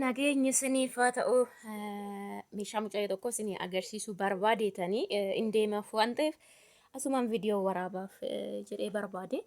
nageenyi isiniif haa ta'u meeshaa mucayyoo tokko isinii agarsiisuu barbaadeetanii hin deemaaf waan ta'eef asumaan viidiyoo waraabaaf jedhee barbaade.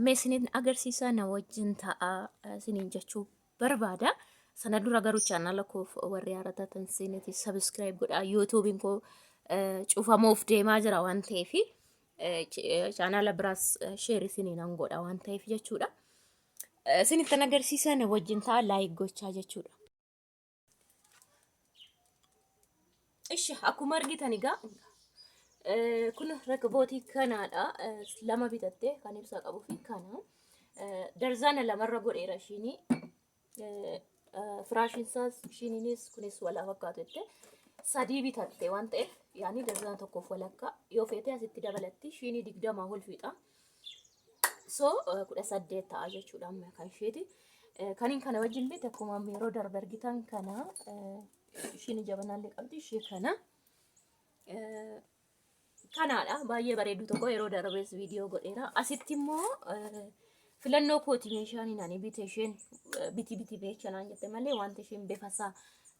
Mee isiniin agarsiisaa na wajjin ta'a isiniin jechuu barbaada. Sana dura garuu chaanala koof warri haaratan seeneti subscribe godhaa. YouTubein koo cufamuuf deemaa jira waan ta'eef chaanala biraas share isiniin nan godha waan ta'eef jechuudha. Isinitti agarsiisaa na wajjin ta'a like gochaa jechuudha. Ishi akkuma argitan egaa kun rakabootii kanaadha. Lama bitattee kan ibsaa qabuu fi kana darzaana lamarra godheera ishiini. Firaashin isaas ishiininis kunis wal fakkaatutte sadii bitatte waan ta'eef yaani darzaana tokkoof walakkaa yoo feete asitti dabalatti ishiini 20 ol fiixa. So 18 ta'a jechuudha amma kan isheeti. Kaniin kana wajjin bite akkuma yeroo darbe argitan kana ishiin jabanaallee qabdi ishee kanaadha baay'ee bareedu tokko yeroo darbees viidiyoo godheera. Asitti immoo filannoo kooti meeshaan ani bite isheen biti beechanaan jette malee wanta isheen befasaa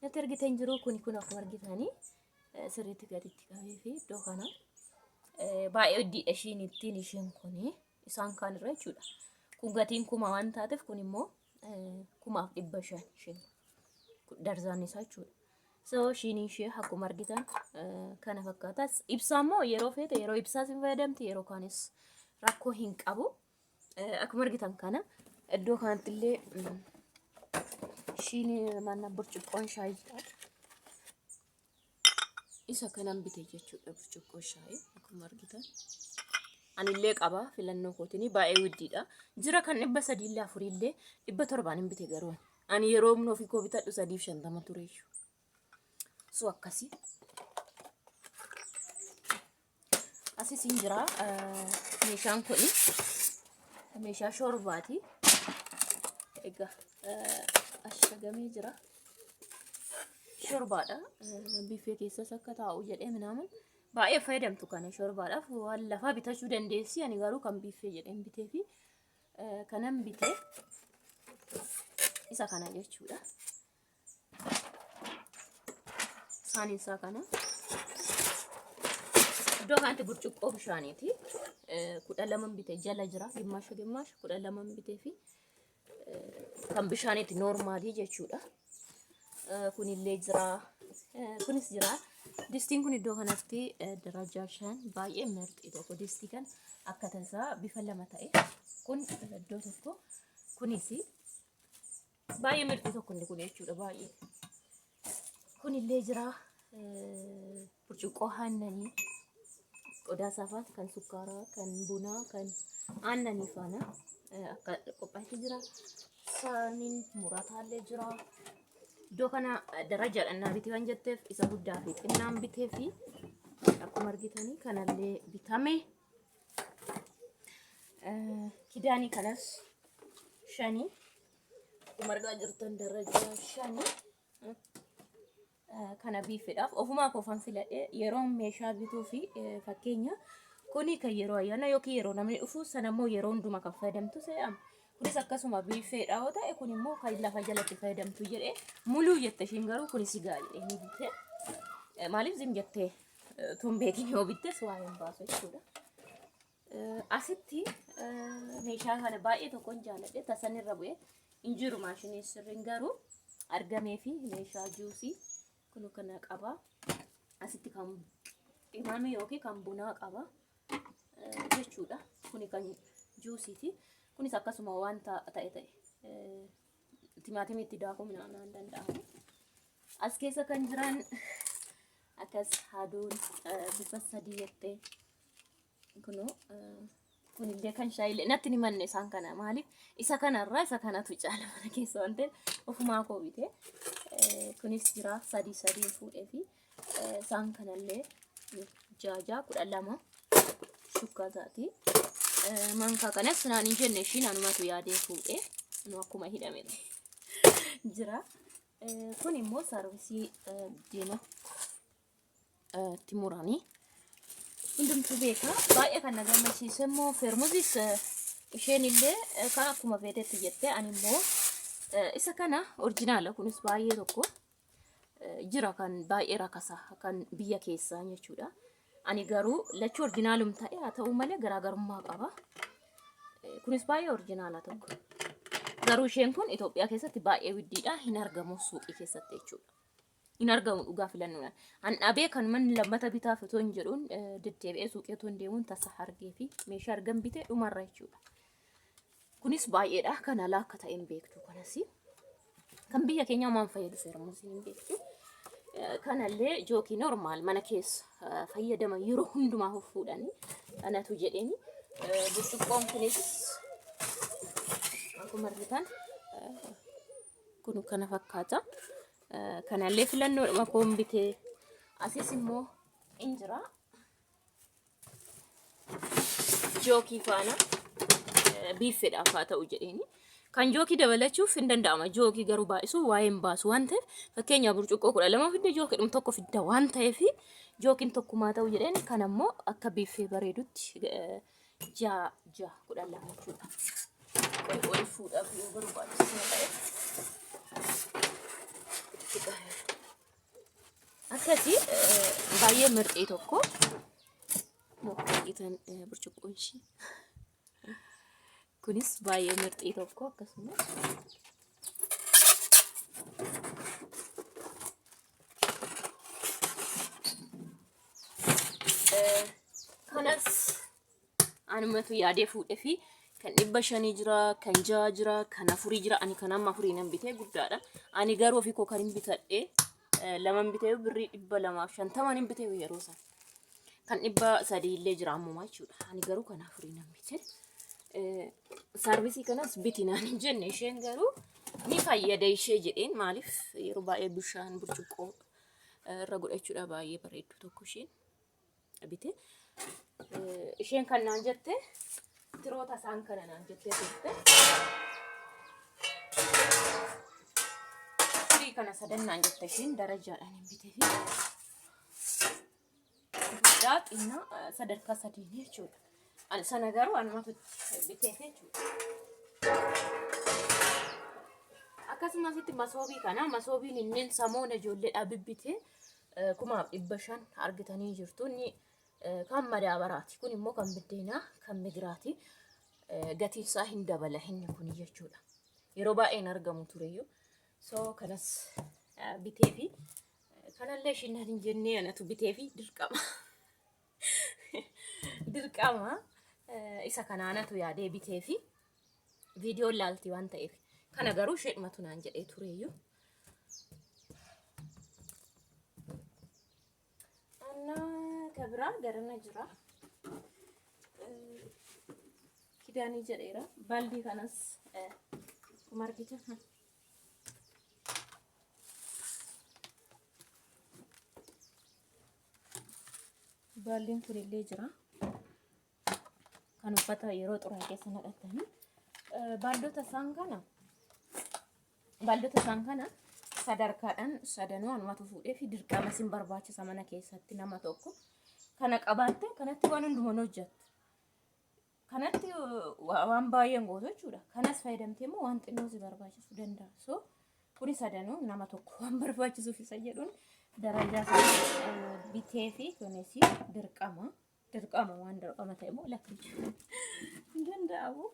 natti argitan jiru kun akkuma argitanii sirriitti gaditti qabee fi iddoo kana baay'ee hojii ishiin ittiin isheen kuni isaan kan irra jechuudha. Kun gatiin kuma waan taateef kun immoo 1500 isheen darzaan isaa jechuudha. So ishiin ishee akkuma argitan kana fakkaatas ibsaa immoo yeroo feete yeroo ibsaas hin fayyadamti yeroo kaanis rakkoo hin qabu. Akkuma argitan kana iddoo kanatti illee ishiin manna burcuqqoon shaayiidha. Isa kanan bite jechuudha burcuqqoo shaayii akkuma argitan. Anillee qaba filannoo kootiin baay'ee widdiidha. Jira kan 300 illee 4 illee 700 hin bite garuu ani yeroo humna ofii koo bitadhu 350 ture. So akkasi asis hin jira meeshaan kun meeshaa shoorbaati. Egaa ashagamee jira shoorbaadha. Biifee keessas akka taa'u jedhee minaaman baay'ee fayyadamtu kana shoorbaadhaaf waan lafaa bitachuu dandeessi. Ani garuu kan biifee jedheen bitee fi kanan bitee isa kana jechuudha. Saanin isaa kana iddoo kanatti burcuqqoo bishaaniiti. 12 bitee jala jira gimmaasha 12 bitee fi kan bishaaniiti normaalii jechuudha. Kunillee jira kunis jira. Distiin kun iddoo kanatti darajaa 5 baay'ee mirti tokko distii kan akka tasaa bifa lama ta'e kun iddoo tokko kunis baay'ee mirti tokko inni kun jechuudha baay'ee. Kunillee jira burcuqqoo aannanii qodaa saafaa kan sukkaaraa kan bunaa kan aannanii faana akka qophaa'ee jira. Saaniin murataallee jira. Iddoo kana darajaadhaan bitee waan jetteef isa guddaa fi xinnaan bitee fi akkuma argitanii kanallee bitame. Kidaanii kanas 5 akkuma argaa jirtan darajaa 5 kana biifedhaaf ofumaa koofan filadhee yeroo meeshaa bituu fi fakkeenya kuni kan yeroo ayyaana yookiin yeroo namni dhufu sana immoo yeroo hundumaa kan fayyadamtu se'am. Kunis akkasuma biifedha yoo ta'e kun immoo kan lafa jalatti fayyadamtu jedhee muluu jette isheen garuu kunis gaariidha inni bitte. Maaliif zim jettee tun beekin yoo bittes waa hin baasu jechuudha. Asitti meeshaa kana baay'ee tokkoon jaalladhe tasanirra bu'ee injiru maashinii sirriin garuu argamee fi meeshaa juusii kun kana qaba. Asitti kan imaamii yookiin kan bunaa qaba jechuudha. Kuni kan juusiiti. Kunis akkasuma wanta ta'e timaatimii itti daakuu minaan danda'amu. As keessa kan jiran akkas haaduun bifa sadii jettee kunillee kan shaayillee natti ni manne isaan kana maaliif isa kanarraa isa kanatu caala mana keessa waan ta'eef ofumaa koo bitee kunis jira sadii fuudhee fi isaan kanallee jaajaa 12 shukkaataati. Mankaa kanas naan hin jenne ishiin anumatu yaadee fuudhee nu akkuma hidhame jira. Kun immoo sarvisii deema timuranii hundumtu beeka. Baay'ee kan na gammachiise immoo fermuusis isheen illee kan akkuma feetetti jettee ani immoo Isa kana orjinaala kunis baay'ee tokko jira kan baay'ee rakasa kan biyya keessaa jechuudha. Ani garuu lachuu orjinaalum ta'e haa ta'u malee garaagarummaa qaba. Kunis baay'ee orjinaala tokko. Garuu isheen kun Itoophiyaa keessatti baay'ee widdiidha. Hin argamu suuqii keessatti jechuudha. Hin argamu dhugaa filannoodhaan. An dhabee kan manni lammata bitaaf otoo hin jedhuun deddeebi'ee suuqii otoo hin deemuun tasa argee fi meeshaa argan bitee dhumarra jechuudha. Kunis baay'eedha. Kan alaa akka ta'e hin beektu kanas. Kan biyya keenyaa waan fayyadu seeramuus hin beektu. Kanallee jookii normaal mana keessa fayyadama yeroo hundumaa fuudhanii kanatu jedheeni burcuqqoon kunis akkuma argitan kun kana fakkaata. Kanallee filannoodhuma koon bitee asis immoo injira jookii faana biiffeedhaaf haa ta'u jedheeni. Kan jookii dabalachuuf hin danda'ama. Jookii garuu baay'isu waa'een baasu waan ta'eef fakkeenyaaf burcuqqoo 12 fidde jookii tokko fidda waan ta'eef jookiin tokkumaa ta'u jedheen kan ammoo akka biiffee bareedutti 6 12 jechuudha. Wal fuudhaaf yoo barbaachisu ta'e akkasii baay'ee mirxii tokko mokkookitan burcuqqoon ishii. Kunis baay'ee mirxii tokko akkasumas kanas anumatu yaadee fuudhee fi kan 500 jira, kan 6 jira, kan 4 jira. Ani kan amma 4 nan bitee guddaadha. Ani garuu ofii koo kan hin bitadhee laman bitee birrii 250 hin bitee yeroo san. Kan 300 illee jira ammumaa jechuudha. Ani garuu kan 4 nan bitee. Sarvisii kanas bitinaan hin jenne isheen garuu ni fayyada ishee jedheen maaliif yeroo baay'ee bishaan burcuqqoo irra godhachuudha baay'ee bareeddu tokko isheen bite. Isheen kan naan jette tiroota isaan kana naan jettee turte. Firii kana sadan naan jette isheen darajaadhaan hin bitee fi guddaa xinnaa sadarkaa 3 jechuudha. Ani sana garuu anumatu bitee jechuudha. Akkasumas itti masoobii kana masoobiin inni samoona ijoolleedhaa bibbitee 1500 argitanii jirtu. Inni kan madaabaraati. Kun immoo kan biddeenaa kan migiraati. Gatiin isaa hin dabala inni kun jechuudha. Yeroo baay'een argamu tureyyuu. So kanas bitee fi kanallee ishiin hin jennee anatu bitee fi dirqama. Dirqama. Isa kanaanatu yaadee bitee fi viidiyoon laalti waan ta'eef kana garuu isheenumatu naan jedhee tureyyuu. Anna kabira garana jira. Kidaanii jedheera. Baaldii kanas akkuma argitan. Baaldiin kunillee jira. Kan uffata yeroo xuraa keessa naqatanii baaldota isaan kana sadarkaadhaan sadanuu anumatu fuudhee fi dirqama sin barbaachisa mana keessatti nama tokko kana qabaatte kanatti waan hundumaan hojjettu. Kanatti waan baay'een gootu jechuudha. Kanas fayyadamtee immoo waan xinnoo si barbaachisuu danda'a. So kuni sadanuu nama tokko waan barbaachisuuf isa jedhuun darajaa bitee fi kunis dirqama waan dirqama ta'e immoo lakkii danda'amu.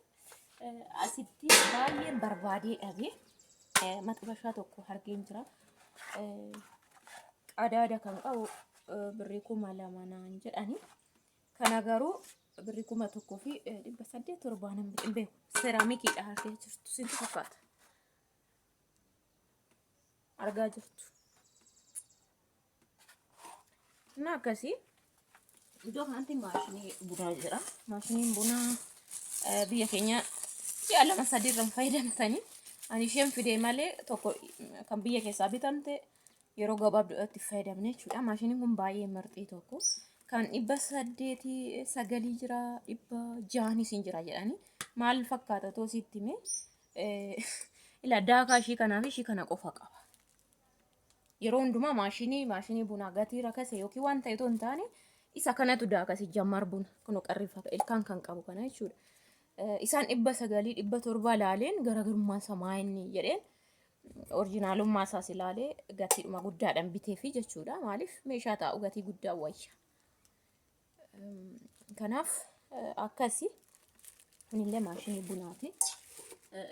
Asitti baay'een barbaadee dhabee maxxabashaa tokko argeen jira. Qadaada kan qabu birrii 2000 naan jedhani. Kana garuu birrii 1870 nan beeku. Seeraamikiidha argee jirtu sintu fakkaata. Argaa jirtu. Na akkasii iddoo kanatti maashinii bunaa jira. Maashiniin bunaa biyya keenya si'a 2-3 irraan fayyadamtanii. Ani isheen fidee malee tokko kan biyya keessaa bitamte yeroo gabaabduudhaatti fayyadamne jechuudha. Maashiniin kun baay'ee marxii tokko kan 809 jira 600 jira jedhani. Maal fakkaata too sitti hime ila daakaa ishii kanaa fi ishii kana qofa qaba. Yeroo hundumaa maashinii bunaa gatii rakase yookiin waan ta'e toon taane isa kanatu daakasi jammar buna kun qarrifa ilkaan kan qabu kana jechuudha. Isaan 900 700 laaleen garaagarummaa samaa inni jedheen Orjinaalummaa isaas ilaalee gatiidhuma guddaadhaan biteefi jechuudha. Maaliif meeshaa taa'u gatii guddaa wayya. Kanaaf akkasi kunillee maashinii bunaati.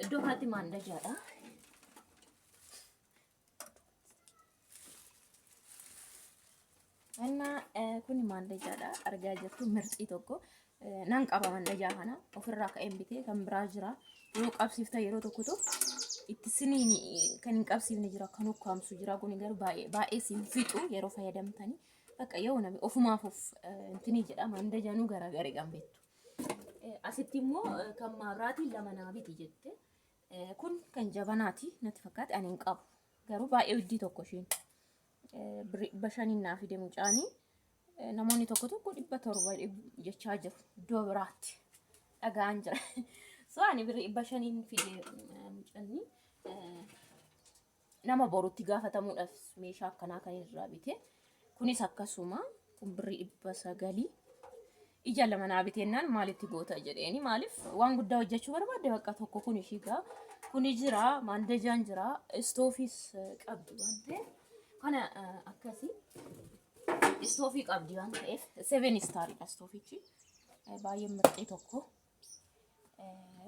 Iddoo kanatti maandajaadha. Anna kun maandajaadha argaa jirtu mirxii tokko nan qaba maandajaa kana ofirraa ka'een bitee kan biraa jira. Yeroo qabsiifta yeroo tokko itti siniin kan hin qabsiifne jira kan ukkaamsu jira. Kun garuu baay'ee siin fixu yeroo fayyadamtanii bakka yoo namni ofumaaf intini jedha maandajaanuu garagaree kan beektu. Asitti immoo kan maabiraatiin lama naa biti jette. Kun kan jabanaati natti fakkaate ani hin qabu. Garuu baay'ee widdii tokko isheen. Bashaniin naa fide mucaanii. Namoonni tokko 700 jechaa jiru. Iddoo biraatti dhagaan jira. So ani bashaniin fide mucaanii nama borutti gaafatamuudhaaf meeshaa akkanaa kan irraa bite. Kunis akkasuma kun 900 ija lama naa bitennaan maalitti goota jedheeni maaliif waan guddaa hojjechuu barbaadde bakka tokko kun ishiigaa kuni jira maandajaan jira istoofis qabdi waan ta'eef kana akkasi istoofii qabdi waan ta'eef 7 star istoofichi baay'ee mirqii tokko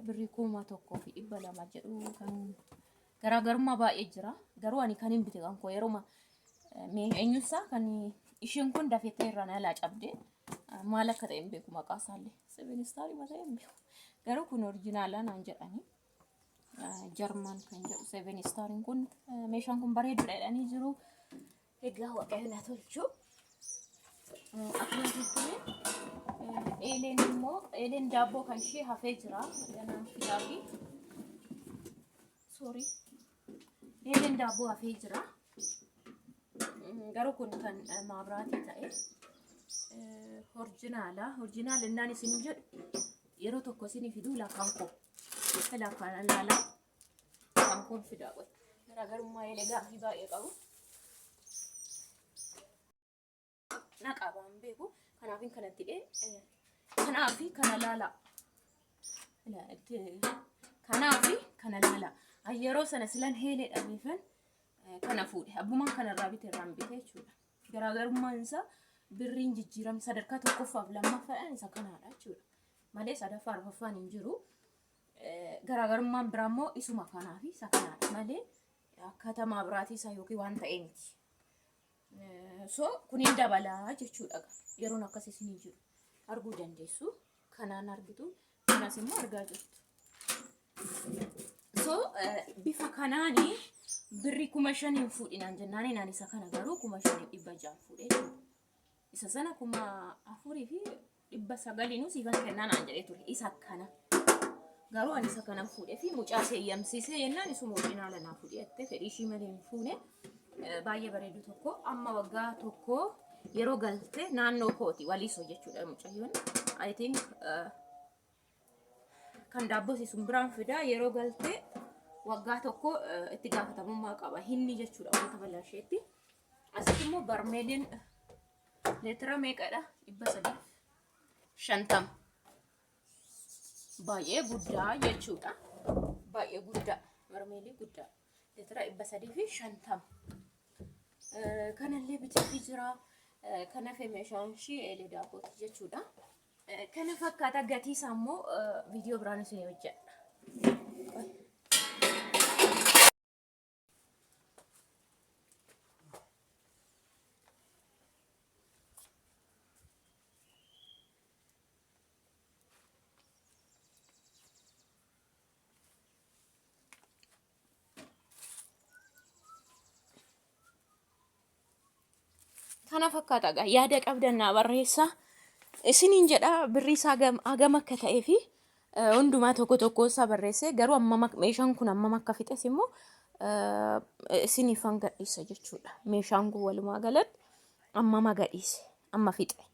birrii 1,200 jedhu kan garaagarummaa baay'ee jira garuu ani kan hin bite kan koo yeroo eenyusaa kan ishiin kun dafettee irra nalaa cabde maal akka ta'e hin beeku maqaa isaallee 7 star mataa hin beeku garuu kun orjinaalaa naan jedhani Jarman kan jedhu 7 star kun meeshaan kun bareedudha jedhanii jiru egaa waaqayyoon haa tolchu akkuma jechuun eeleen immoo eeleen daabboo kan ishee hafee jira ganaan filaafi sorry eeleen daabboo hafee jira garuu kun kan maabiraatii ta'e orjinaal innaan isin jedhu yeroo tokko isin fiduu laafaan koo laafaan laala kan kun fidaa qoy garaagarummaa eelee gaaffii baay'ee qabu na qabaan beeku kanaafin kanatti dhee kanaafi kana laala kanaafi kana laala yeroo sana silan heelee dhabeefan kana fuudhe abbumaan kanarraa bite irraan bite jechuudha garaagarummaan isaa birriin jijjiiram sadarkaa tokkoffaaf lammaffaan isa kanaadha jechuudha malee sadaffaa arfaffaan hin jiru garaagarummaan biraa immoo isuma kanaafi isa kanaadha malee akkaataa maabiraatii isaa yookiin waan ta'ee miti so kunin dabalaa jechuudha yeroon akkasii isin jiru arguu dandeessu kanaan argitu kanas immoo argaa jirtu so bifa kanaanii birri 5,000 fuudhinaan jennaanii naan isa kana garuu 5,600 fuudhee isa sana 4,000 fi 900 siifan kennaan aan jedhee ture isa kana garuu ani isa kana fuudhee fi mucaa seeyyamsiisee jennaan isuma orjinaala naa fuudhee fedhii ishii malee hin fuune baay'ee bareedu tokko amma waggaa tokko yeroo galte naannoo kooti waliisoo jechuudha mucayyoon I think kan daabbosiisuun biraan fidaa yeroo galte waggaa tokko itti gaafatamummaa qaba hinni jechuudha wanta bal'aasheetti asitti immoo barmeeliin leetira meeqadha 350 baay'ee guddaa jechuudha baay'ee guddaa barmeelii guddaa leetira 350 kanallee bitee jira kana meeshaan ishii eelee daabbooti jechuudha kana fakkaata gatii isaa immoo viidiyoo biraan isin hojjedha. Kana fakkaata gaa yaada qabdannaa barreessa isiniin jedha birrii isaa hagam akka ta'ee fi hundumaa tokko isaa barreesse garuu amma meeshaan kun amma akka fixes immoo isiniifan gadhiisa jechuudha meeshaan kun walumaa galatti amma gadhiise amma fixe